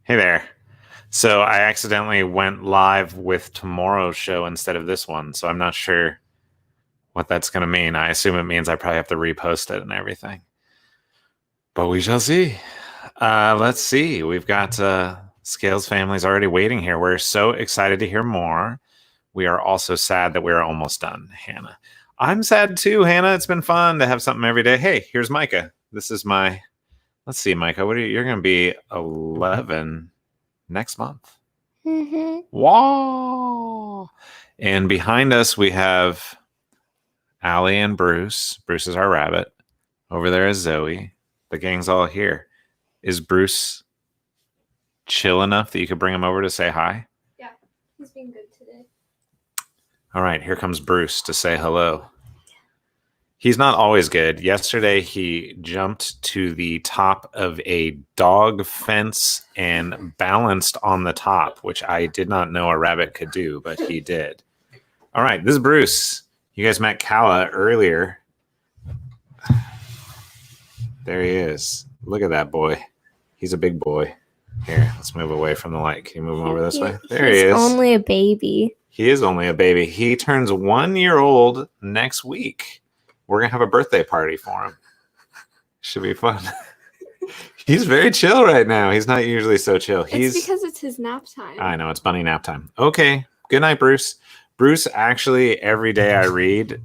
Hey there. So I accidentally went live with tomorrow's show instead of this one, so I'm not sure what that's going to mean. I assume it means I probably have to repost it and everything. But we shall see. Let's see. We've got Scales Family's already waiting here. We're so excited to hear more. We are also sad that we're almost done, Hannah. I'm sad too, Hannah. It's been fun to have something every day. Hey, here's Micah. This is my. Let's see, Micah. You're going to be 11 next month. Mm-hmm. Wow. And behind us, we have Allie and Bruce. Bruce is our rabbit. Over there is Zoe. The gang's all here. Is Bruce chill enough that you could bring him over to say hi? Yeah, he's been good today. All right, here comes Bruce to say hello. He's not always good. Yesterday, he jumped to the top of a dog fence and balanced on the top, which I did not know a rabbit could do, but he did. All right, this is Bruce. You guys met Kala earlier. There he is. Look at that boy. He's a big boy. Here, let's move away from the light. Can you move him over this way? There he is. He's only a baby. He is only a baby. He turns 1 year old next week. We're going to have a birthday party for him. Should be fun. He's very chill right now. He's not usually so chill. It's because it's his nap time. I know. It's bunny nap time. Okay. Good night, Bruce. Bruce, actually, every day I read,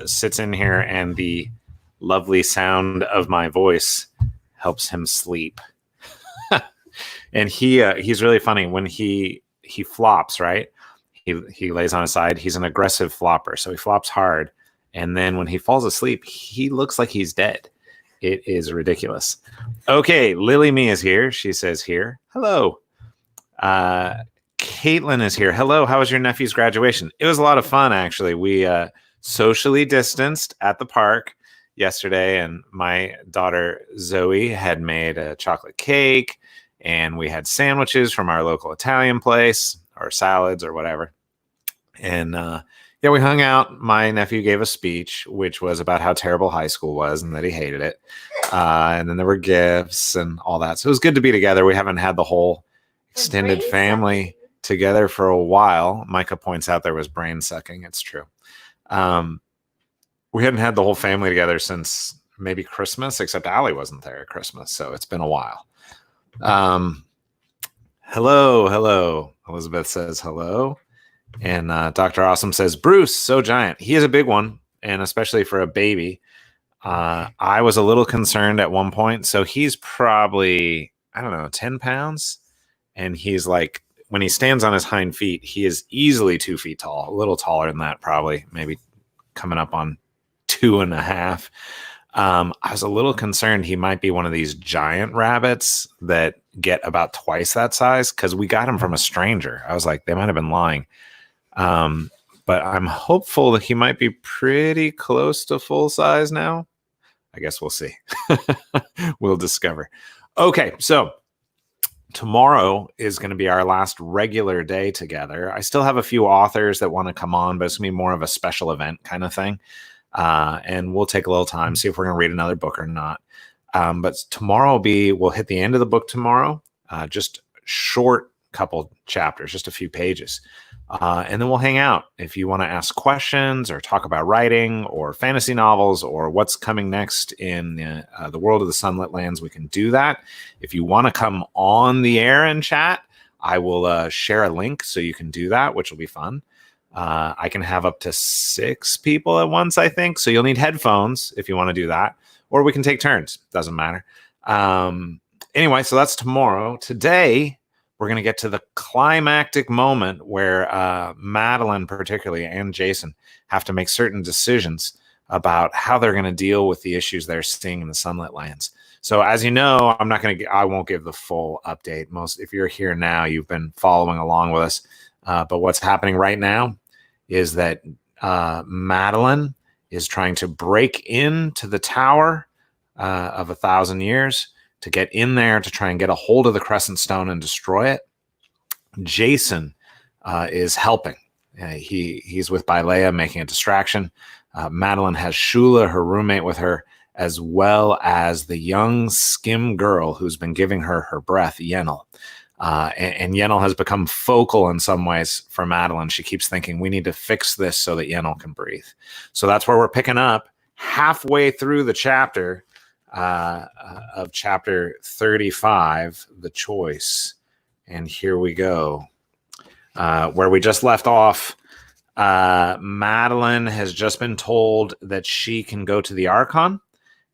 sits in here and the lovely sound of my voice helps him sleep. And he's really funny. When he flops, right? He lays on his side. He's an aggressive flopper. So he flops hard. And then when he falls asleep, he looks like he's dead. It is ridiculous. Okay, Lily Me is here. She says here. Hello. Caitlin is here. Hello. How was your nephew's graduation? It was a lot of fun, actually. We socially distanced at the park yesterday, and my daughter Zoe had made a chocolate cake, and we had sandwiches from our local Italian place, or salads or whatever. And yeah, we hung out. My nephew gave a speech, which was about how terrible high school was and that he hated it. And then there were gifts and all that. So it was good to be together. We haven't had the whole extended family together for a while. Micah points out there was brain sucking. It's true. We hadn't had the whole family together since maybe Christmas, except Allie wasn't there at Christmas. So it's been a while. Hello. Elizabeth says hello. And Dr. Awesome says, Bruce, so giant. He is a big one, and especially for a baby. I was a little concerned at one point. So he's probably, 10 pounds. And he's like, when he stands on his hind feet, he is easily 2 feet tall, a little taller than that, probably, maybe coming up on 2.5. I was a little concerned he might be one of these giant rabbits that get about twice that size, because we got him from a stranger. I was like, they might have been lying. But I'm hopeful that he might be pretty close to full size now. I guess we'll see. We'll discover. Okay, so tomorrow is going to be our last regular day together. I still have a few authors that want to come on, but it's going to be more of a special event kind of thing. And we'll take a little time, see if we're going to read another book or not. But tomorrow we'll hit the end of the book tomorrow. Just short couple chapters, just a few pages. And then we'll hang out. If you want to ask questions or talk about writing or fantasy novels or what's coming next in the world of the Sunlit Lands, we can do that. If you want to come on the air and chat, I will share a link so you can do that, which will be fun. I can have up to 6 people at once, I think. So you'll need headphones if you want to do that. Or we can take turns. Doesn't matter. Anyway, so that's tomorrow. Today, we're going to get to the climactic moment where Madeline, particularly, and Jason have to make certain decisions about how they're going to deal with the issues they're seeing in the Sunlit Lands. So, as you know, I won't give the full update. If you're here now, you've been following along with us. But what's happening right now is that Madeline is trying to break into the Tower of 1,000 Years to get in there to try and get a hold of the Crescent Stone and destroy it. Jason is helping. He's with Bilea making a distraction. Madeline has Shula, her roommate, with her, as well as the young skim girl who's been giving her breath, Yenel. And Yenel has become focal in some ways for Madeline. She keeps thinking, we need to fix this so that Yenel can breathe. So that's where we're picking up halfway through the chapter of chapter 35, The Choice. And here we go. Where we just left off, Madeline has just been told that she can go to the Archon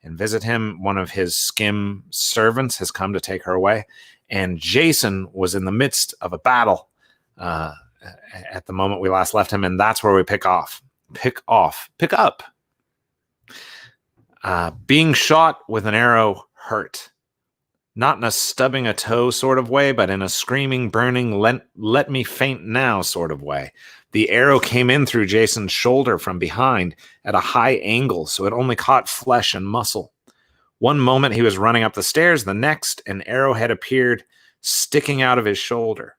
and visit him. One of his skim servants has come to take her away. And Jason was in the midst of a battle at the moment we last left him. And that's where we pick up. Being shot with an arrow hurt. Not in a stubbing a toe sort of way, but in a screaming, burning, let me faint now sort of way. The arrow came in through Jason's shoulder from behind at a high angle, so it only caught flesh and muscle. One moment he was running up the stairs, the next an arrowhead appeared sticking out of his shoulder.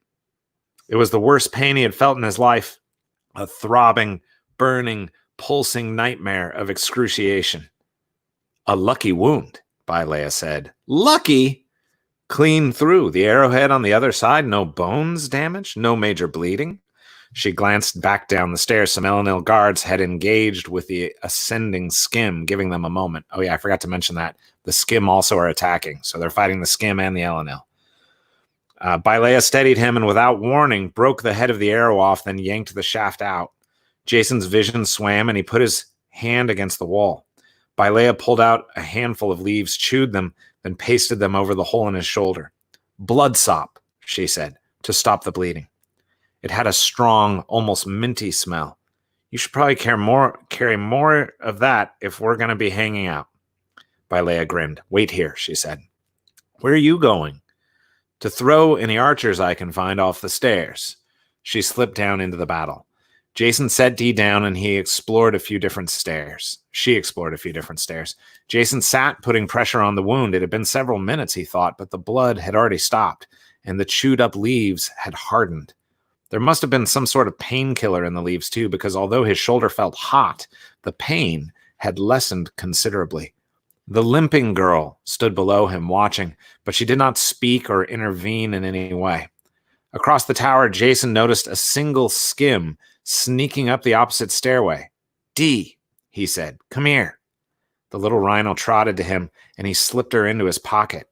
It was the worst pain he had felt in his life, a throbbing, burning, pulsing nightmare of excruciation. A lucky wound, Bailea said. Lucky? Clean through. The arrowhead on the other side, no bones damaged, no major bleeding. She glanced back down the stairs. Some Elenil guards had engaged with the ascending skim, giving them a moment. Oh yeah, I forgot to mention that. The skim also are attacking, so they're fighting the skim and the Elenil. Bailea steadied him and without warning broke the head of the arrow off, then yanked the shaft out. Jason's vision swam and he put his hand against the wall. Bailea pulled out a handful of leaves, chewed them, then pasted them over the hole in his shoulder. Bloodsop, she said, to stop the bleeding. It had a strong, almost minty smell. You should probably carry more of that if we're going to be hanging out. Bailea grinned. Wait here, she said. Where are you going? To throw any archers I can find off the stairs. She slipped down into the battle. Jason set Dee down and he explored a few different stairs. She explored a few different stairs. Jason sat, putting pressure on the wound. It had been several minutes, he thought, but the blood had already stopped, and the chewed up leaves had hardened. There must have been some sort of painkiller in the leaves, too, because although his shoulder felt hot, the pain had lessened considerably. The limping girl stood below him, watching, but she did not speak or intervene in any way. Across the tower, Jason noticed a single skim sneaking up the opposite stairway. Dee, he said, come here. The little rhino trotted to him, and he slipped her into his pocket.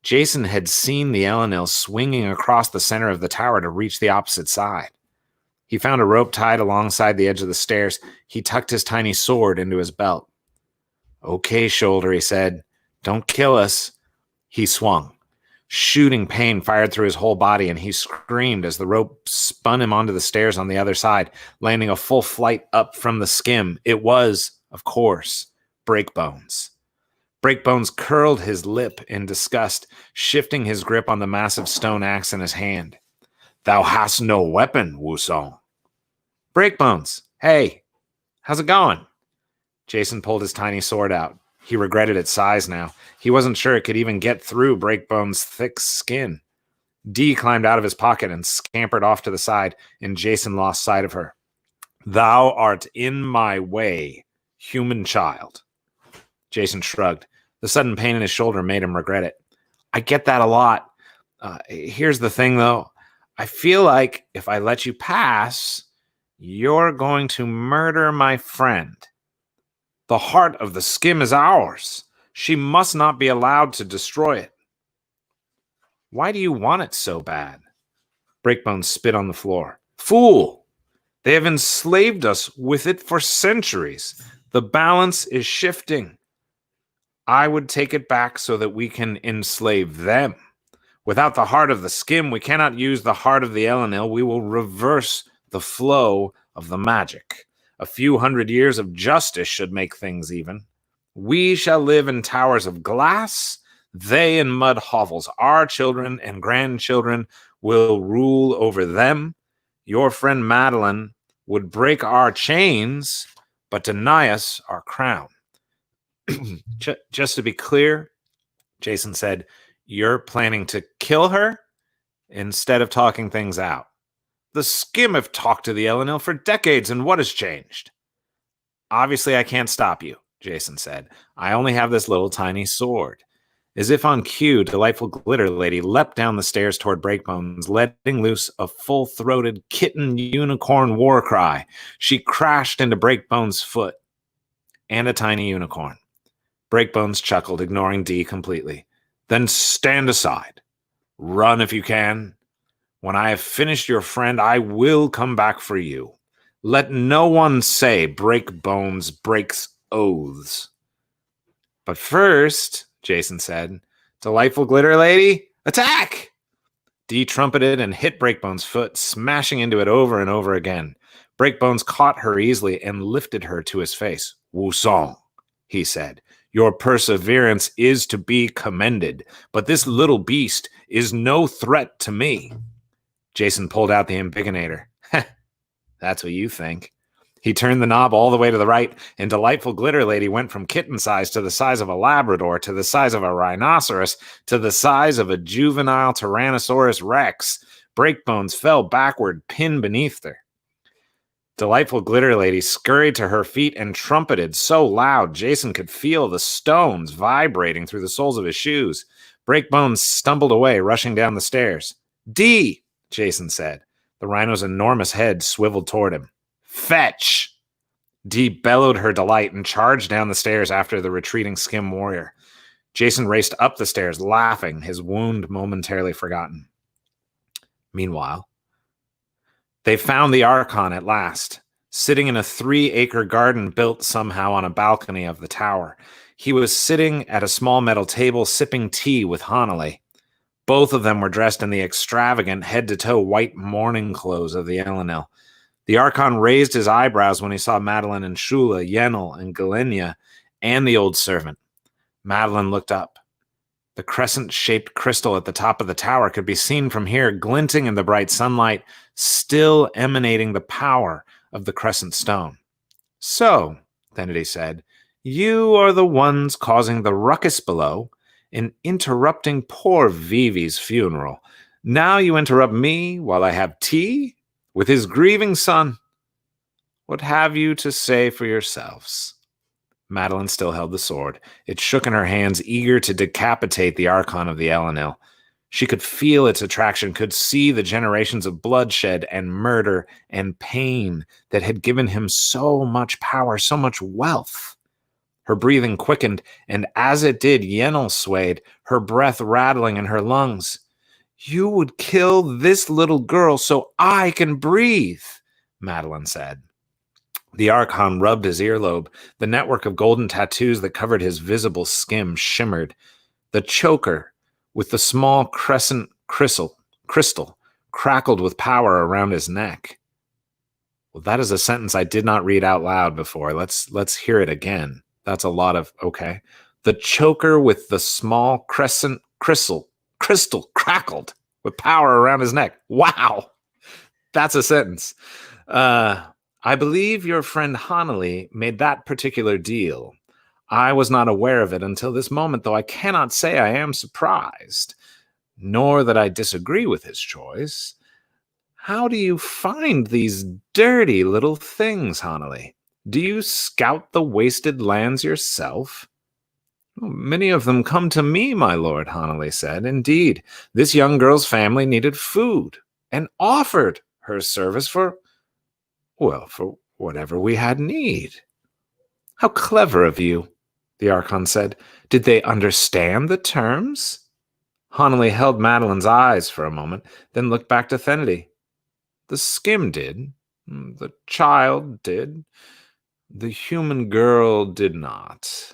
Jason had seen the Elenil swinging across the center of the tower to reach the opposite side. He found a rope tied alongside the edge of the stairs. He tucked his tiny sword into his belt. Okay, shoulder, he said. Don't kill us. He swung. Shooting pain fired through his whole body, and he screamed as the rope spun him onto the stairs on the other side, landing a full flight up from the skim. It was, of course, Breakbones. Breakbones curled his lip in disgust, shifting his grip on the massive stone axe in his hand. Thou hast no weapon, Wusong. Breakbones, hey, how's it going? Jason pulled his tiny sword out. He regretted its size now. He wasn't sure it could even get through Breakbones' thick skin. Dee climbed out of his pocket and scampered off to the side, and Jason lost sight of her. Thou art in my way, human child. Jason shrugged. The sudden pain in his shoulder made him regret it. I get that a lot. Here's the thing, though. I feel like if I let you pass, you're going to murder my friend. The heart of the skim is ours. She must not be allowed to destroy it. Why do you want it so bad? Breakbones spit on the floor. Fool! They have enslaved us with it for centuries. The balance is shifting. I would take it back so that we can enslave them. Without the heart of the skim, we cannot use the heart of the Elenil. We will reverse the flow of the magic. A few hundred years of justice should make things even. We shall live in towers of glass, they in mud hovels. Our children and grandchildren will rule over them. Your friend Madeline would break our chains, but deny us our crown. Just to be clear, Jason said, you're planning to kill her instead of talking things out. The skim have talked to the Elenil for decades, and what has changed? Obviously, I can't stop you, Jason said. I only have this little tiny sword. As if on cue, Delightful Glitter Lady leapt down the stairs toward Breakbones, letting loose a full-throated kitten unicorn war cry. She crashed into Breakbones' foot and a tiny unicorn. Breakbones chuckled, ignoring Dee completely. Then stand aside. Run if you can. When I have finished your friend, I will come back for you. Let no one say Breakbones breaks oaths. But first, Jason said, Delightful Glitter Lady, attack! Dee trumpeted and hit Breakbones' foot, smashing into it over and over again. Breakbones caught her easily and lifted her to his face. Wusong, he said, your perseverance is to be commended, but this little beast is no threat to me. Jason pulled out the Ambiginator. That's what you think. He turned the knob all the way to the right, and Delightful Glitter Lady went from kitten size to the size of a Labrador, to the size of a rhinoceros, to the size of a juvenile Tyrannosaurus Rex. Breakbones fell backward, pinned beneath her. Delightful Glitter Lady scurried to her feet and trumpeted so loud Jason could feel the stones vibrating through the soles of his shoes. Breakbones stumbled away, rushing down the stairs. Dee, Jason said. The rhino's enormous head swiveled toward him. Fetch! Dee bellowed her delight and charged down the stairs after the retreating skim warrior. Jason raced up the stairs, laughing, his wound momentarily forgotten. Meanwhile, they found the Archon at last, sitting in a 3-acre garden built somehow on a balcony of the tower. He was sitting at a small metal table sipping tea with Hanalei. Both of them were dressed in the extravagant head-to-toe white mourning clothes of the Elenil. The Archon raised his eyebrows when he saw Madeline and Shula, Yenel, and Galenia, and the old servant. Madeline looked up. The crescent-shaped crystal at the top of the tower could be seen from here, glinting in the bright sunlight, still emanating the power of the crescent stone. So, Thenity said, you are the ones causing the ruckus below and interrupting poor Vivi's funeral. Now you interrupt me while I have tea with his grieving son. What have you to say for yourselves? Madeline still held the sword. It shook in her hands, eager to decapitate the Archon of the Elenil. She could feel its attraction, could see the generations of bloodshed and murder and pain that had given him so much power, so much wealth. Her breathing quickened, and as it did, Yenel swayed, her breath rattling in her lungs. You would kill this little girl so I can breathe, Madeline said. The Archon rubbed his earlobe. The network of golden tattoos that covered his visible skin shimmered. The choker, with the small crescent crystal, crackled with power around his neck. Well, that is a sentence I did not read out loud before. Let's hear it again. That's a lot of, okay. The choker with the small crescent crystal crackled with power around his neck. Wow. That's a sentence. I believe your friend Hanalei made that particular deal. I was not aware of it until this moment, though I cannot say I am surprised, nor that I disagree with his choice. How do you find these dirty little things, Hanalei? Do you scout the wasted lands yourself? Many of them come to me, my lord, Hanalei said. Indeed, this young girl's family needed food and offered her service for whatever we had need. How clever of you, the Archon said. Did they understand the terms? Hanalei held Madeline's eyes for a moment, then looked back to Thenity. The skim did. The child did. The human girl did not.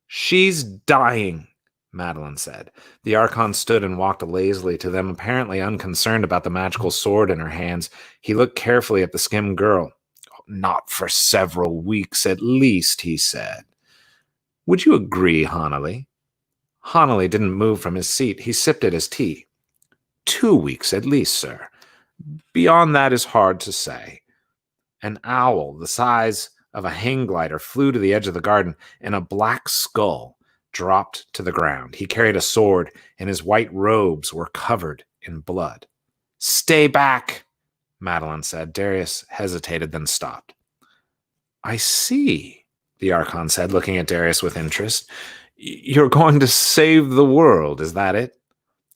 She's dying, Madeline said. The Archon stood and walked lazily to them, apparently unconcerned about the magical sword in her hands. He looked carefully at the skim girl. Not for several weeks at least, he said. Would you agree, Hanalei? Hanalei didn't move from his seat. He sipped at his tea. 2 weeks at least, sir. Beyond that is hard to say. An owl the size of a hang glider flew to the edge of the garden, and a black skull dropped to the ground. He carried a sword, and his white robes were covered in blood. Stay back, Madeline said. Darius hesitated, then stopped. I see, the Archon said, looking at Darius with interest. You're going to save the world, is that it?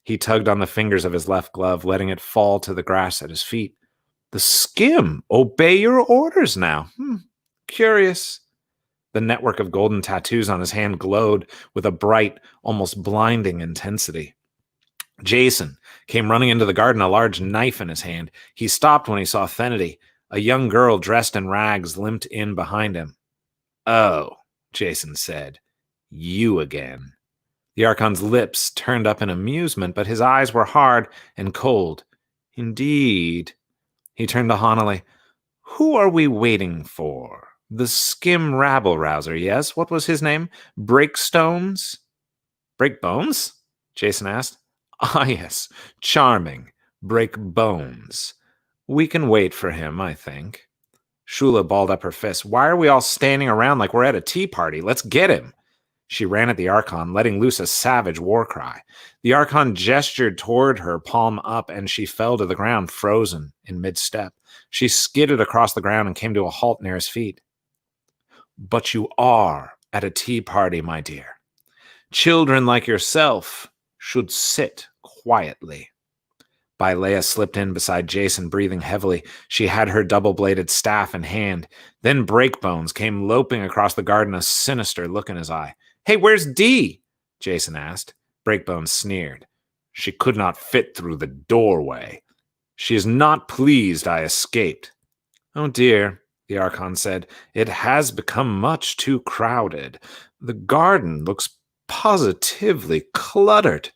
He tugged on the fingers of his left glove, letting it fall to the grass at his feet. The skim. Obey your orders now. Curious. The network of golden tattoos on his hand glowed with a bright, almost blinding intensity. Jason came running into the garden, a large knife in his hand. He stopped when he saw Thenity. A young girl dressed in rags limped in behind him. Oh, Jason said. You again. The Archon's lips turned up in amusement, but his eyes were hard and cold. Indeed. He turned to Hanali. Who are we waiting for? The skim rabble-rouser, yes? What was his name? Breakstones? Breakbones? Jason asked. Ah, yes. Charming. Breakbones. We can wait for him, I think. Shula balled up her fist. Why are we all standing around like we're at a tea party? Let's get him. She ran at the Archon, letting loose a savage war cry. The Archon gestured toward her, palm up, and she fell to the ground, frozen in mid-step. She skidded across the ground and came to a halt near his feet. But you are at a tea party, my dear. Children like yourself should sit quietly. Leia slipped in beside Jason, breathing heavily. She had her double-bladed staff in hand. Then Breakbones came loping across the garden, a sinister look in his eye. Hey, where's Dee? Jason asked. Breakbones sneered. She could not fit through the doorway. She is not pleased I escaped. Oh dear, the Archon said. It has become much too crowded. The garden looks positively cluttered.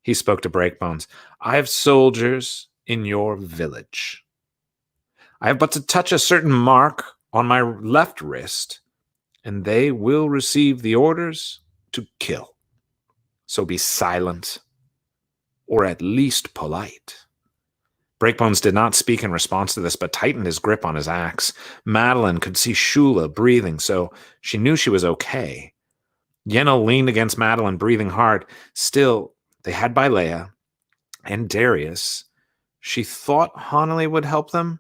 He spoke to Breakbones. I have soldiers in your village. I have but to touch a certain mark on my left wrist, and they will receive the orders to kill. So be silent, or at least polite. Breakbones did not speak in response to this, but tightened his grip on his axe. Madeline could see Shula breathing, so she knew she was okay. Yenna leaned against Madeline, breathing hard. Still, they had Leia and Darius. She thought Hanali would help them.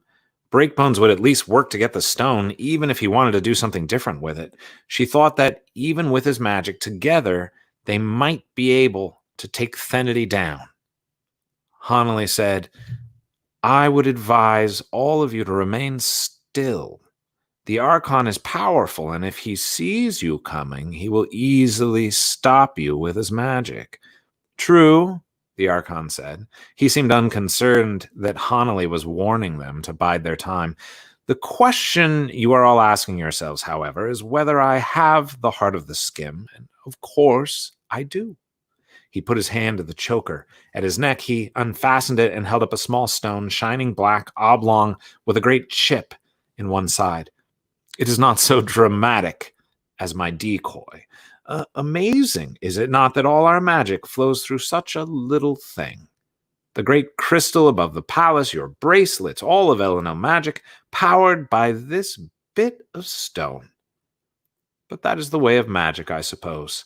Breakbones would at least work to get the stone, even if he wanted to do something different with it. She thought that even with his magic, together, they might be able to take Thenity down. Hanali said, I would advise all of you to remain still. The Archon is powerful, and if he sees you coming, he will easily stop you with his magic. True, the Archon said. He seemed unconcerned that Hanali was warning them to bide their time. The question you are all asking yourselves, however, is whether I have the heart of the skim, and of course I do. He put his hand to the choker. At his neck, he unfastened it and held up a small stone, shining black, oblong, with a great chip in one side. It is not so dramatic as my decoy. Amazing, is it not, that all our magic flows through such a little thing? The great crystal above the palace, your bracelets, all of Eleno magic, powered by this bit of stone. But that is the way of magic, I suppose.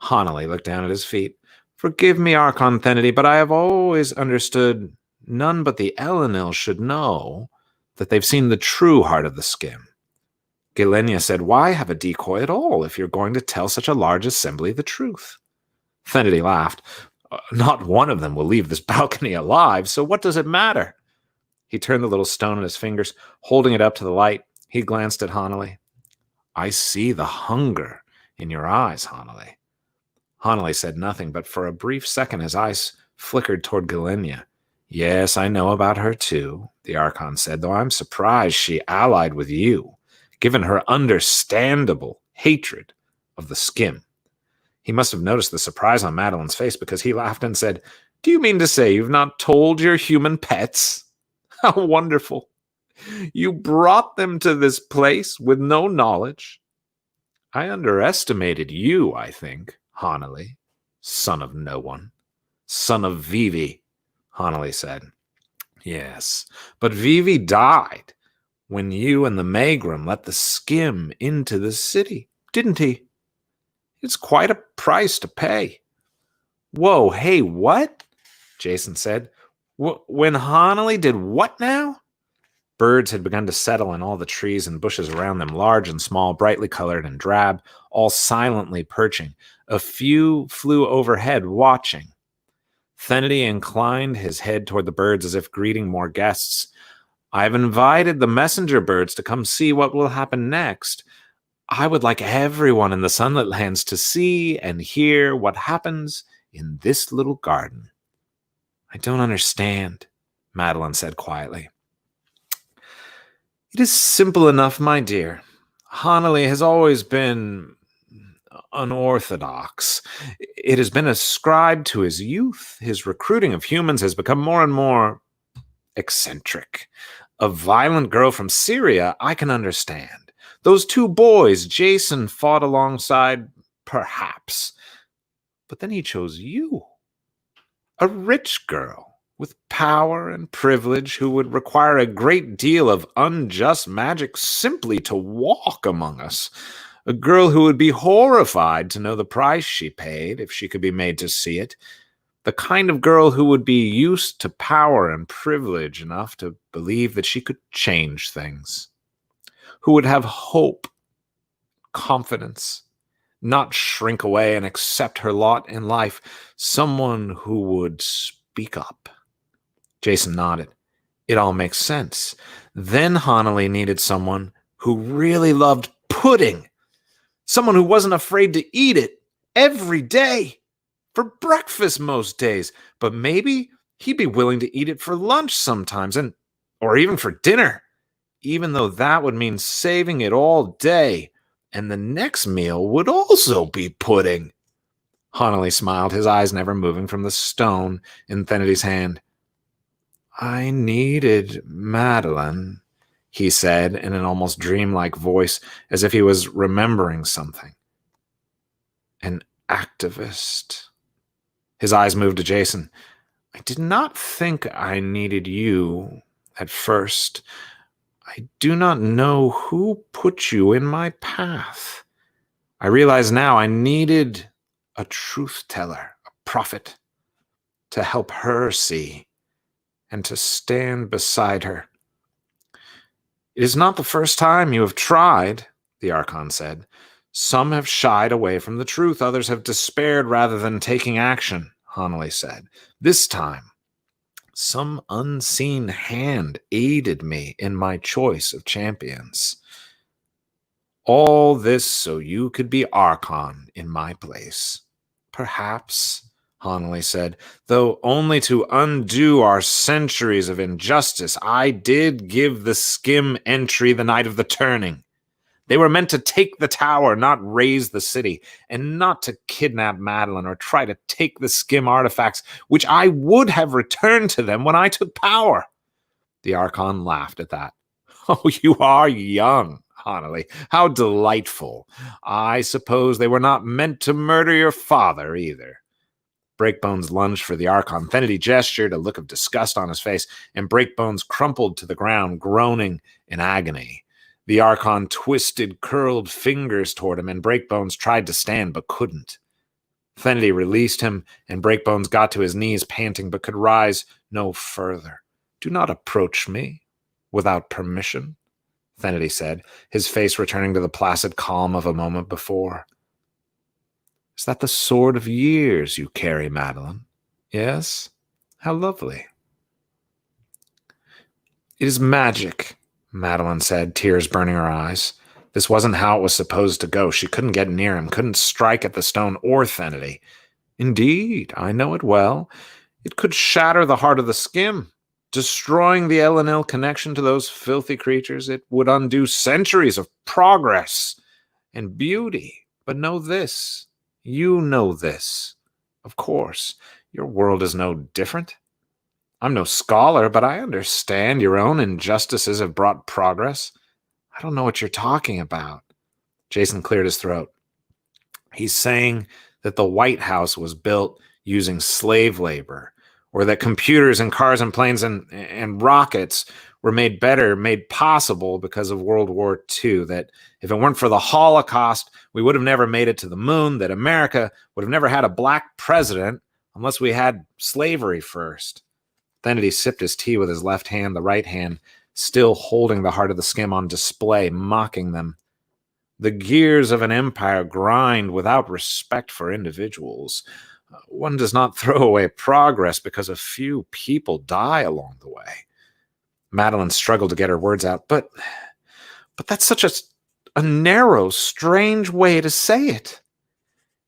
Hanali looked down at his feet. Forgive me, Archon Thenity, but I have always understood none but the Elenil should know that they've seen the true heart of the skim. Galenia said, why have a decoy at all if you're going to tell such a large assembly the truth? Thenity laughed. Not one of them will leave this balcony alive, so what does it matter? He turned the little stone in his fingers, holding it up to the light. He glanced at Hanali. I see the hunger in your eyes, Hanali. Hanali said nothing, but for a brief second his eyes flickered toward Galenia. Yes, I know about her too, the Archon said, though I'm surprised she allied with you, given her understandable hatred of the skim. He must have noticed the surprise on Madeline's face, because he laughed and said, Do you mean to say you've not told your human pets? How wonderful. You brought them to this place with no knowledge. I underestimated you, I think, Hanali, son of no one. Son of Vivi, Hanali said. Yes, but Vivi died when you and the Megrim let the skim into the city, didn't he? It's quite a price to pay. Whoa, hey, what? Jason said. When Hanali did what now? Birds had begun to settle in all the trees and bushes around them, large and small, brightly colored and drab, all silently perching. A few flew overhead, watching. Thenity inclined his head toward the birds as if greeting more guests. I've invited the messenger birds to come see what will happen next. I would like everyone in the Sunlit Lands to see and hear what happens in this little garden. I don't understand, Madeline said quietly. It is simple enough, my dear. Hanalei has always been unorthodox. It has been ascribed to his youth. His recruiting of humans has become more and more eccentric. A violent girl from Syria, I can understand. Those two boys Jason fought alongside, perhaps. But then he chose you. A rich girl with power and privilege who would require a great deal of unjust magic simply to walk among us. A girl who would be horrified to know the price she paid if she could be made to see it. The kind of girl who would be used to power and privilege enough to believe that she could change things. Who would have hope, confidence, not shrink away and accept her lot in life. Someone who would speak up. Jason nodded. It all makes sense. Then Hanalei needed someone who really loved pudding. Someone who wasn't afraid to eat it every day. For breakfast most days. But maybe he'd be willing to eat it for lunch sometimes, or even for dinner. Even though that would mean saving it all day. And the next meal would also be pudding. Hanalei smiled, his eyes never moving from the stone in Thenity's hand. I needed Madeline, he said in an almost dreamlike voice, as if he was remembering something. An activist. His eyes moved to Jason. I did not think I needed you at first. I do not know who put you in my path. I realize now I needed a truth teller, a prophet, to help her see and to stand beside her. It is not the first time you have tried, the Archon said. Some have shied away from the truth. Others have despaired rather than taking action, Hanalei said. This time, some unseen hand aided me in my choice of champions. All this so you could be Archon in my place. Perhaps, Hanalei said, though only to undo our centuries of injustice. I did give the skim entry the night of the turning. They were meant to take the tower, not raise the city, and not to kidnap Madeline or try to take the skim artifacts, which I would have returned to them when I took power. The Archon laughed at that. Oh, you are young, Hanalei. How delightful. I suppose they were not meant to murder your father either. Breakbones lunged for the Archon. Thenity gestured, a look of disgust on his face, and Breakbones crumpled to the ground, groaning in agony. The Archon twisted curled fingers toward him, and Breakbones tried to stand but couldn't. Thenity released him, and Breakbones got to his knees, panting, but could rise no further. Do not approach me without permission, Thenity said, his face returning to the placid calm of a moment before. Is that the sword of years you carry, Madeline? Yes? How lovely. It is magic, Madeline said, tears burning her eyes. This wasn't how it was supposed to go. She couldn't get near him, couldn't strike at the stone or Thenity. Indeed, I know it well. It could shatter the heart of the skim, destroying the Elenil connection to those filthy creatures. It would undo centuries of progress and beauty. But know this. You know this. Of course, your world is no different. I'm no scholar, but I understand your own injustices have brought progress. I don't know what you're talking about. Jason cleared his throat. He's saying that the White House was built using slave labor, or that computers and cars and planes and rockets were made better, made possible because of World War II, that if it weren't for the Holocaust, we would have never made it to the moon, that America would have never had a black president unless we had slavery first. Thenity sipped his tea with his left hand, the right hand still holding the heart of the skim on display, mocking them. The gears of an empire grind without respect for individuals. One does not throw away progress because a few people die along the way. Madeline struggled to get her words out. But that's such a narrow, strange way to say it.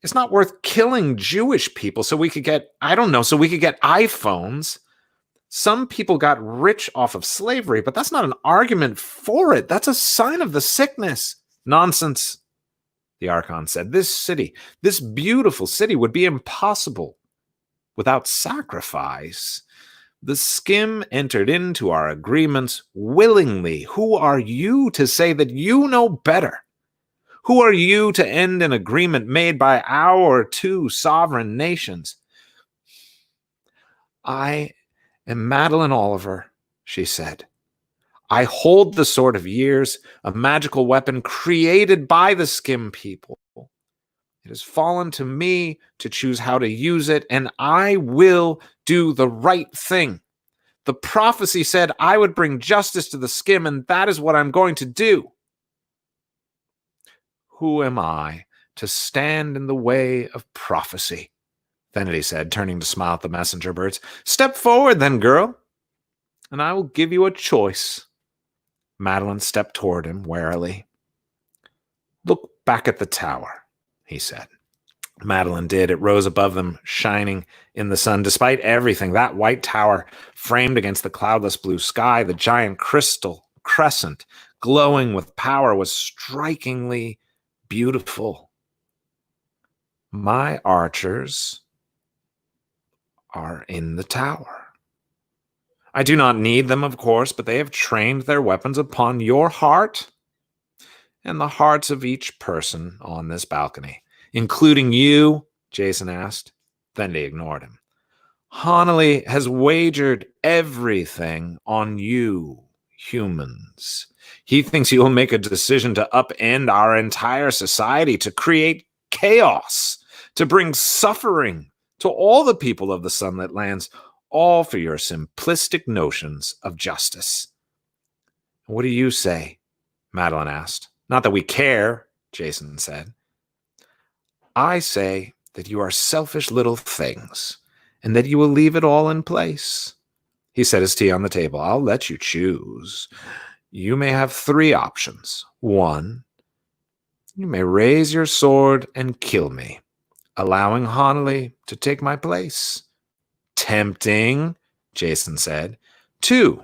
It's not worth killing Jewish people so we could get, so we could get iPhones. Some people got rich off of slavery, but that's not an argument for it. That's a sign of the sickness. Nonsense, the Archon said. This beautiful city would be impossible without sacrifice. The Skim entered into our agreements willingly. Who are you to say that you know better? Who are you to end an agreement made by our two sovereign nations? I am Madeline Oliver, she said. I hold the Sword of Years, a magical weapon created by the Skim people. It has fallen to me to choose how to use it, and I will do the right thing. The prophecy said I would bring justice to the Skim, and that is what I'm going to do. Who am I to stand in the way of prophecy? Fenity said, turning to smile at the messenger birds. Step forward then, girl, and I will give you a choice. Madeline stepped toward him warily. Look back at the tower, he said. Madeline did. It rose above them, shining in the sun. Despite everything, that white tower, framed against the cloudless blue sky, the giant crystal crescent, glowing with power, was strikingly beautiful. My archers are in the tower. I do not need them, of course, but they have trained their weapons upon your heart and the hearts of each person on this balcony. Including you, Jason asked. Then they ignored him. Hanley has wagered everything on you, humans. He thinks he will make a decision to upend our entire society, to create chaos, to bring suffering to all the people of the Sunlit Lands, all for your simplistic notions of justice. What do you say? Madeline asked. Not that we care, Jason said. I say that you are selfish little things, and that you will leave it all in place. He set his tea on the table. I'll let you choose. You may have 3 options. 1, you may raise your sword and kill me, allowing Hanley to take my place. Tempting, Jason said. 2,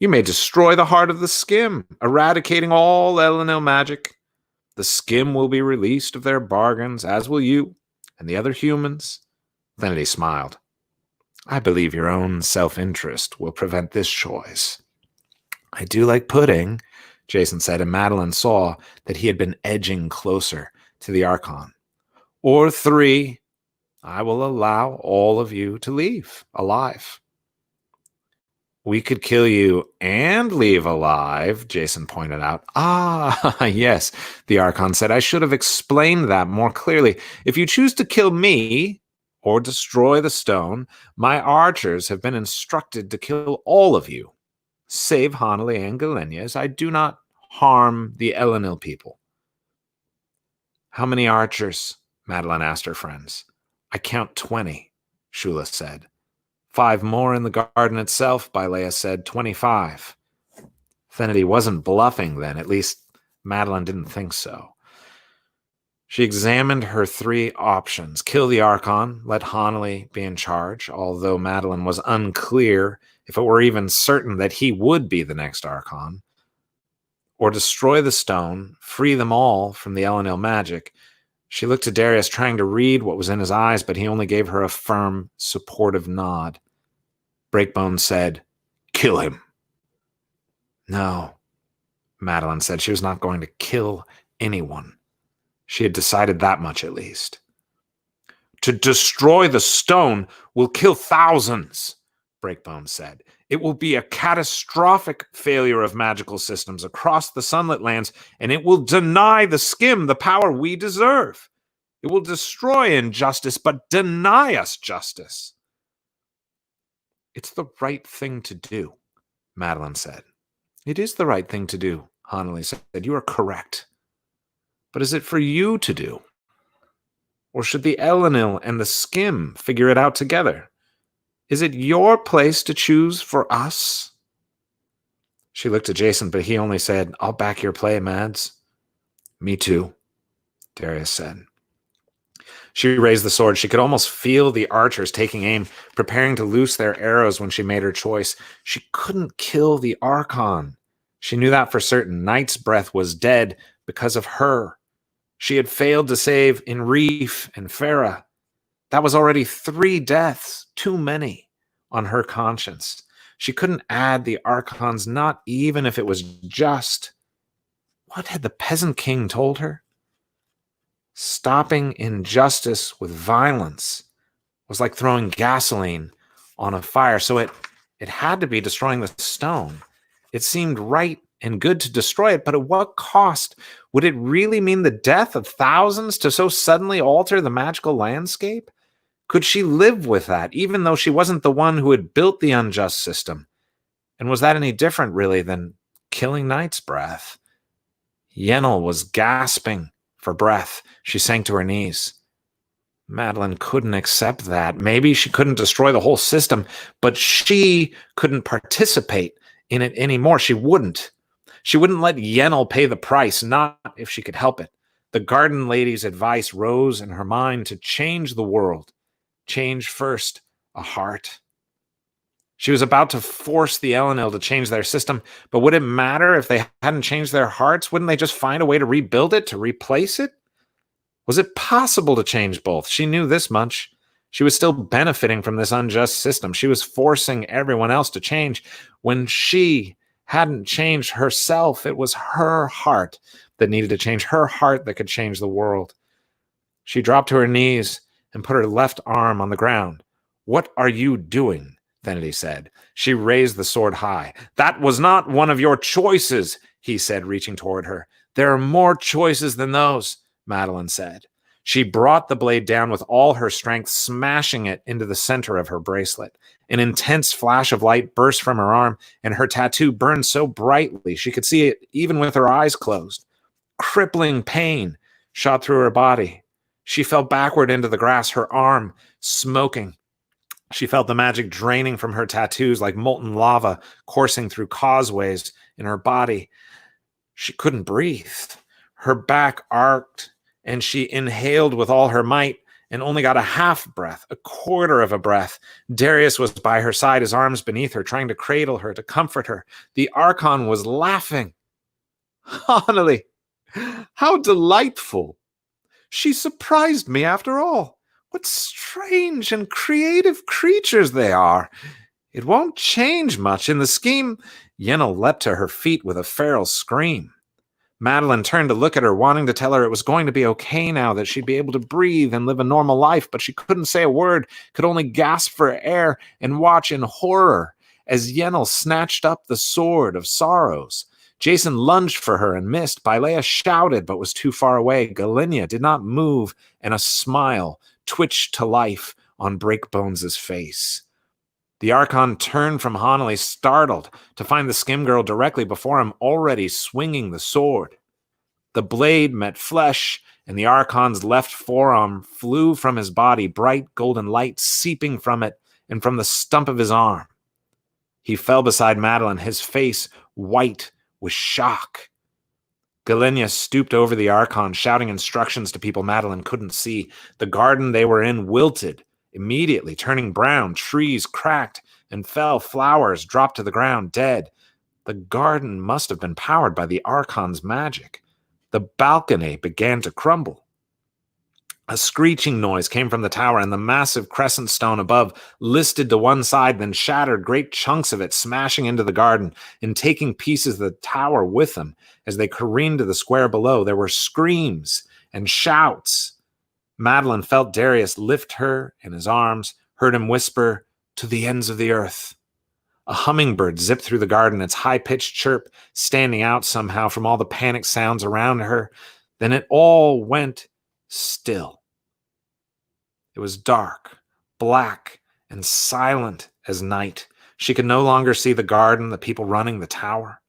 you may destroy the heart of the Skim, eradicating all Elenil magic. The Skim will be released of their bargains, as will you and the other humans. Fenity smiled. I believe your own self-interest will prevent this choice. I do like pudding, Jason said, and Madeline saw that he had been edging closer to the Archon. Or 3, I will allow all of you to leave alive. We could kill you and leave alive, Jason pointed out. Ah, yes, the Archon said. I should have explained that more clearly. If you choose to kill me or destroy the stone, my archers have been instructed to kill all of you, save Hanley and Galenia, as I do not harm the Elenil people. How many archers? Madeline asked her friends. I count 20, Shula said. 5 more in the garden itself, Bylea said. 25. Fenity wasn't bluffing then, at least Madeline didn't think so. She examined her 3 options. Kill the Archon, let Hanley be in charge, although Madeline was unclear if it were even certain that he would be the next Archon. Or destroy the stone, free them all from the Elenil magic. She looked to Darius, trying to read what was in his eyes, but he only gave her a firm, supportive nod. Breakbone said, Kill him. No, Madeline said. She was not going to kill anyone. She had decided that much, at least. To destroy the stone will kill thousands, Breakbone said. It will be a catastrophic failure of magical systems across the Sunlit Lands, and it will deny the Skim the power we deserve. It will destroy injustice, but deny us justice. It's the right thing to do, Madeline said. It is the right thing to do, Hanley said. You are correct. But is it for you to do? Or should the Elenil and the Skim figure it out together? Is it your place to choose for us? She looked at Jason, but he only said, I'll back your play, Mads. Me too, Darius said. She raised the sword. She could almost feel the archers taking aim, preparing to loose their arrows when she made her choice. She couldn't kill the Archon. She knew that for certain. Night's Breath was dead because of her. She had failed to save Enreef and Farah. That was already 3 deaths, too many, on her conscience. She couldn't add the Archons, not even if it was just. What had the Peasant King told her? Stopping injustice with violence was like throwing gasoline on a fire, so it had to be destroying the stone. It seemed right and good to destroy it, but at what cost? Would it really mean the death of thousands to so suddenly alter the magical landscape? Could she live with that, even though she wasn't the one who had built the unjust system? And was that any different, really, than killing Night's Breath? Yennefer was gasping for breath. She sank to her knees. Madeline couldn't accept that. Maybe she couldn't destroy the whole system, but she couldn't participate in it anymore. She wouldn't. She wouldn't let Yennefer pay the price, not if she could help it. The garden lady's advice rose in her mind to change the world. Change first a heart. She was about to force the Elenil to change their system, but would it matter if they hadn't changed their hearts? Wouldn't they just find a way to rebuild it, to replace it? Was it possible to change both? She knew this much. She was still benefiting from this unjust system. She was forcing everyone else to change. When she hadn't changed herself, it was her heart that needed to change, her heart that could change the world. She dropped to her knees and put her left arm on the ground. What are you doing? Vanity said. She raised the sword high. That was not one of your choices, he said, reaching toward her. There are more choices than those, Madeline said. She brought the blade down with all her strength, smashing it into the center of her bracelet. An intense flash of light burst from her arm, and her tattoo burned so brightly she could see it even with her eyes closed. Crippling pain shot through her body. She fell backward into the grass, her arm smoking. She felt the magic draining from her tattoos like molten lava coursing through causeways in her body. She couldn't breathe. Her back arced, and she inhaled with all her might and only got a half breath, a quarter of a breath. Darius was by her side, his arms beneath her, trying to cradle her, to comfort her. The Archon was laughing. Honey, how delightful. She surprised me after all. What strange and creative creatures they are. It won't change much in the scheme. Yennefer leapt to her feet with a feral scream. Madeline turned to look at her, wanting to tell her it was going to be okay now, that she'd be able to breathe and live a normal life, but she couldn't say a word, could only gasp for air and watch in horror as Yennefer snatched up the sword of sorrows. Jason lunged for her and missed. Bylea shouted but was too far away. Galinia did not move, and a smile twitched to life on Breakbones' face. The Archon turned from Hanali, startled to find the Skim Girl directly before him, already swinging the sword. The blade met flesh, and the Archon's left forearm flew from his body, bright golden light seeping from it and from the stump of his arm. He fell beside Madeline, his face white with shock. Galinia stooped over the Archon, shouting instructions to people Madeline couldn't see. The garden they were in wilted, immediately turning brown. Trees cracked and fell. Flowers dropped to the ground, dead. The garden must have been powered by the Archon's magic. The balcony began to crumble. A screeching noise came from the tower, and the massive crescent stone above listed to one side, then shattered, great chunks of it smashing into the garden and taking pieces of the tower with them. As they careened to the square below, there were screams and shouts. Madeline felt Darius lift her in his arms, heard him whisper, "To the ends of the earth." A hummingbird zipped through the garden, its high-pitched chirp standing out somehow from all the panic sounds around her. Then it all went still. It was dark, black, and silent as night. She could no longer see the garden, the people running the tower.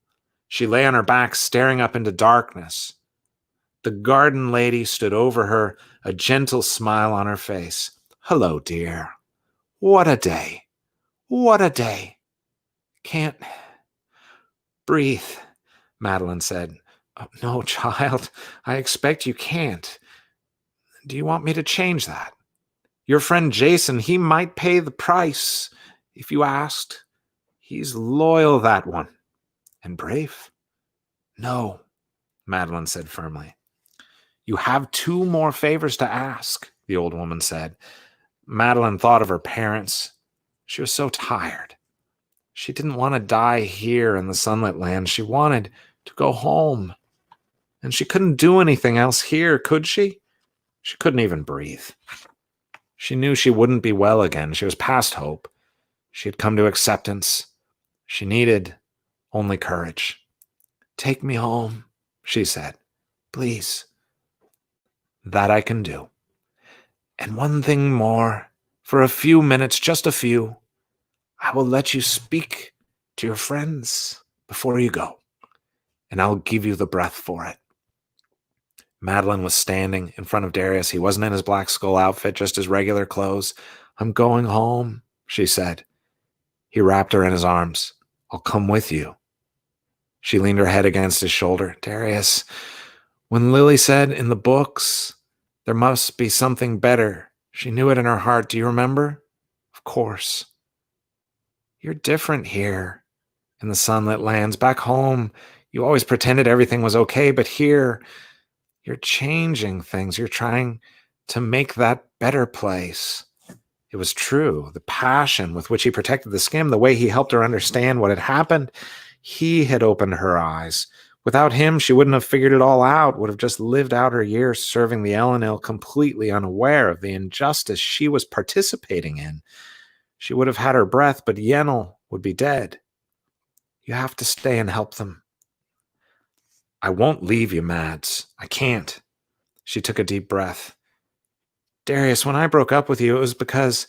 She lay on her back, staring up into darkness. The garden lady stood over her, a gentle smile on her face. "Hello, dear. What a day. What a day. Can't breathe," Madeline said. "Oh, no, child, I expect you can't. Do you want me to change that? Your friend Jason, he might pay the price if you asked. He's loyal, that one. And brave." "No," Madeline said firmly. "You have 2 more favors to ask," the old woman said. Madeline thought of her parents. She was so tired. She didn't want to die here in the Sunlit Lands. She wanted to go home. And she couldn't do anything else here, could she? She couldn't even breathe. She knew she wouldn't be well again. She was past hope. She had come to acceptance. She needed only courage. "Take me home," she said. "Please." "That I can do. And one thing more. For a few minutes, just a few, I will let you speak to your friends before you go. And I'll give you the breath for it." Madeline was standing in front of Darius. He wasn't in his black skull outfit, just his regular clothes. "I'm going home," she said. He wrapped her in his arms. "I'll come with you." She leaned her head against his shoulder. "Darius, when Lily said in the books, there must be something better, she knew it in her heart. Do you remember?" "Of course." "You're different here in the Sunlit Lands. Back home, you always pretended everything was okay, but here, you're changing things. You're trying to make that better place." It was true. The passion with which he protected the skim, the way he helped her understand what had happened, he had opened her eyes. Without him, she wouldn't have figured it all out, would have just lived out her years serving the Ellenil completely unaware of the injustice she was participating in. She would have had her breath, but Yenel would be dead. "You have to stay and help them." "I won't leave you, Mads. I can't." She took a deep breath. "Darius, when I broke up with you, it was because...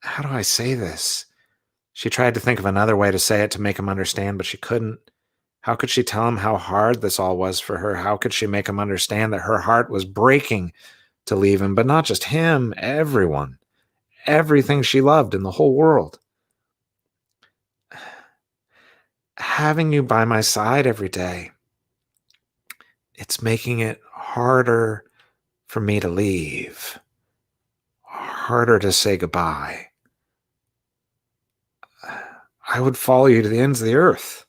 How do I say this?" She tried to think of another way to say it to make him understand, but she couldn't. How could she tell him how hard this all was for her? How could she make him understand that her heart was breaking to leave him, but not just him, everyone, everything she loved in the whole world? "Having you by my side every day, it's making it harder for me to leave, harder to say goodbye. I would follow you to the ends of the earth,"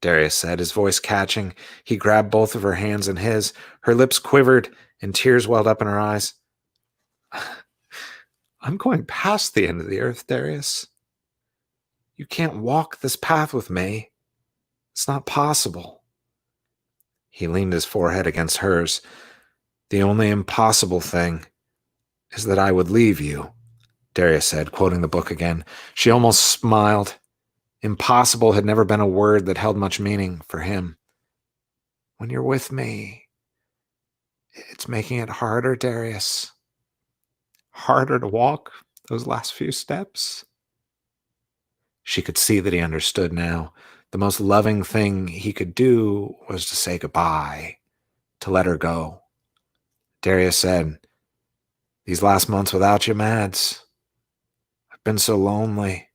Darius said, his voice catching. He grabbed both of her hands in his. Her lips quivered and tears welled up in her eyes. "I'm going past the end of the earth, Darius. You can't walk this path with me. It's not possible." He leaned his forehead against hers. "The only impossible thing is that I would leave you," Darius said, quoting the book again. She almost smiled. Impossible had never been a word that held much meaning for him. "When you're with me, it's making it harder, Darius. Harder to walk those last few steps." She could see that he understood now. The most loving thing he could do was to say goodbye, to let her go. Darius said, "These last months without you, Mads, I've been so lonely."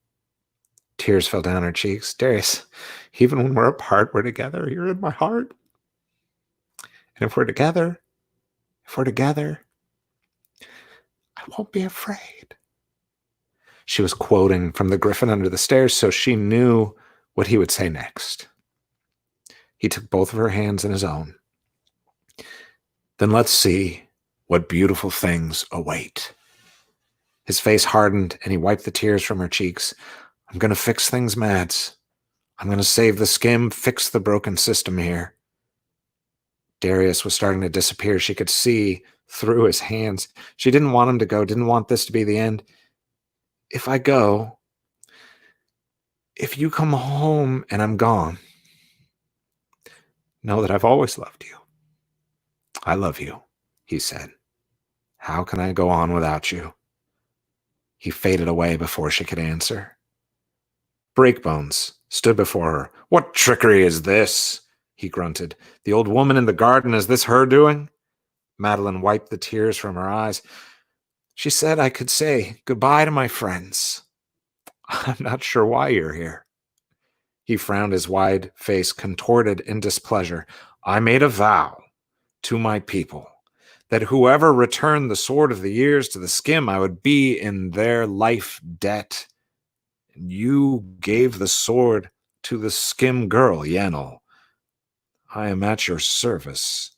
Tears fell down her cheeks. "Darius, even when we're apart, we're together. You're in my heart. And if we're together, I won't be afraid." She was quoting from The Griffin Under the Stairs, so she knew what he would say next. He took both of her hands in his own. "Then let's see what beautiful things await." His face hardened, and he wiped the tears from her cheeks. "I'm going to fix things, Mads. I'm going to save the skim, fix the broken system here." Darius was starting to disappear. She could see through his hands. She didn't want him to go, didn't want this to be the end. "If I go, if you come home and I'm gone, know that I've always loved you." "I love you," he said. "How can I go on without you?" He faded away before she could answer. Breakbones stood before her. "What trickery is this?" he grunted. The old woman in the garden, is this her doing? Madeline wiped the tears from her eyes. She said I could say goodbye to my friends. I'm not sure why you're here. He frowned, his wide face contorted in displeasure. I made a vow to my people that whoever returned the sword of the years to the skim, I would be in their life debt. And you gave the sword to the skim girl, Yennel. I am at your service.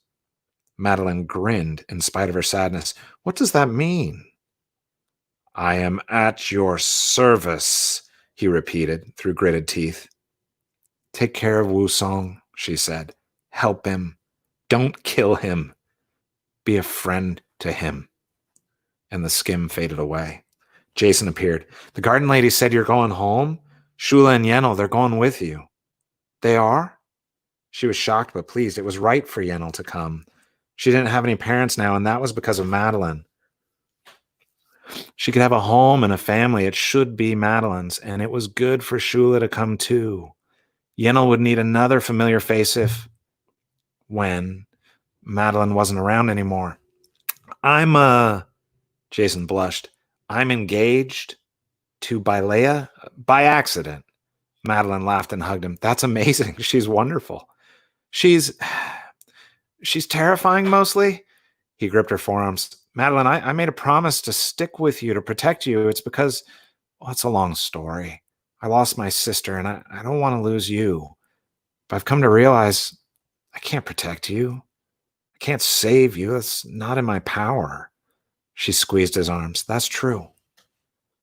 Madeline grinned in spite of her sadness. What does that mean? I am at your service, he repeated through gritted teeth. Take care of Wu Song, she said. Help him. Don't kill him. Be a friend to him. And the skim faded away. Jason appeared. The garden lady said you're going home? Shula and Yennel, they're going with you. They are? She was shocked but pleased. It was right for Yennel to come. She didn't have any parents now, and that was because of Madeline. She could have a home and a family. It should be Madeline's, and it was good for Shula to come too. Yennel would need another familiar face when Madeline wasn't around anymore. Jason blushed. I'm engaged to Bilea by accident. Madeline laughed and hugged him. That's amazing. She's wonderful. She's terrifying mostly. He gripped her forearms. Madeline, I made a promise to stick with you, to protect you. It's because, well, it's a long story. I lost my sister, and I don't want to lose you. But I've come to realize I can't protect you. I can't save you. It's not in my power. She squeezed his arms. That's true.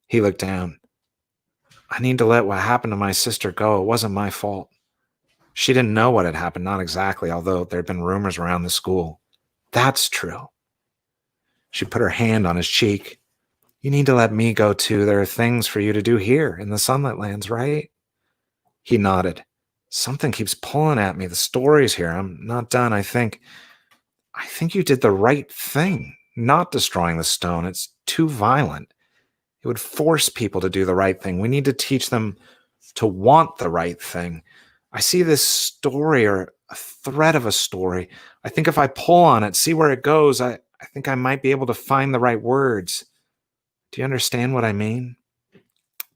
He looked down. I need to let what happened to my sister go. It wasn't my fault. She didn't know what had happened, not exactly, although there had been rumors around the school. That's true. She put her hand on his cheek. You need to let me go too. There are things for you to do here in the Sunlit Lands, right? He nodded. Something keeps pulling at me. The story's here. I'm not done. I think you did the right thing, not destroying the stone. It's too violent. It would force people to do the right thing. We need to teach them to want the right thing. I see this story, or a thread of a story. I think if I pull on it, see where it goes, I think I might be able to find the right words. Do you understand what I mean?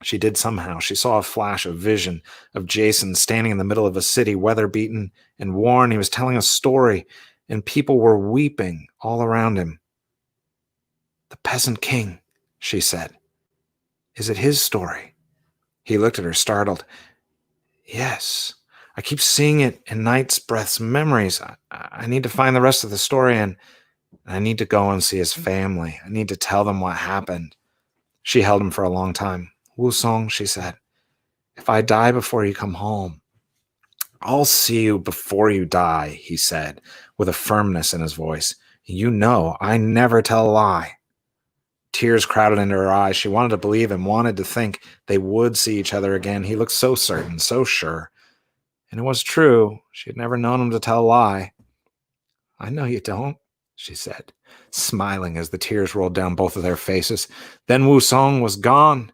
She did somehow. She saw a flash of vision of Jason standing in the middle of a city, weather-beaten and worn. He was telling a story, and people were weeping all around him. The peasant king, she said. Is it his story? He looked at her, startled. Yes. I keep seeing it in Night's Breath's memories. I need to find the rest of the story, and I need to go and see his family. I need to tell them what happened. She held him for a long time. Wu Song, she said, if I die before you come home, I'll see you before you die, he said, with a firmness in his voice. You know, I never tell a lie. Tears crowded into her eyes. She wanted to believe him, wanted to think they would see each other again. He looked so certain, so sure. And it was true. She had never known him to tell a lie. I know you don't, she said, smiling as the tears rolled down both of their faces. Then Wu Song was gone,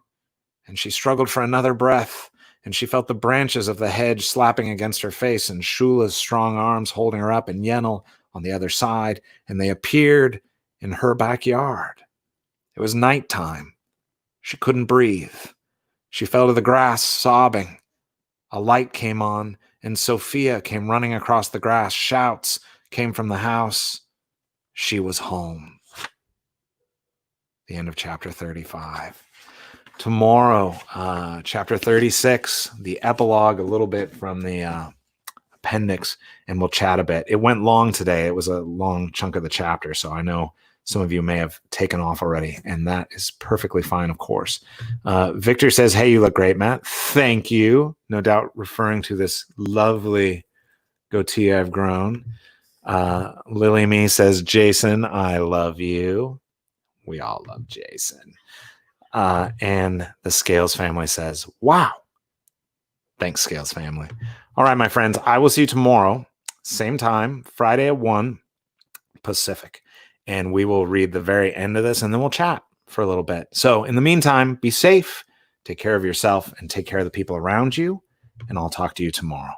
and she struggled for another breath, and she felt the branches of the hedge slapping against her face, and Shula's strong arms holding her up, and Yennel on the other side, and they appeared in her backyard. It was nighttime. She couldn't breathe. She fell to the grass, sobbing. A light came on, and Sophia came running across the grass. Shouts came from the house. She was home. The end of chapter 35. Tomorrow, chapter 36, the epilogue, a little bit from the appendix, and we'll chat a bit. It went long today. It was a long chunk of the chapter, so I know some of you may have taken off already, and that is perfectly fine, of course. Victor says, hey, you look great, Matt. Thank you. No doubt referring to this lovely goatee I've grown. Lily Me says, Jason, I love you. We all love Jason. And the Scales family says, wow. Thanks, Scales family. All right, my friends, I will see you tomorrow, same time, Friday at 1 Pacific. And we will read the very end of this, and then we'll chat for a little bit. So in the meantime, be safe, take care of yourself, and take care of the people around you. And I'll talk to you tomorrow.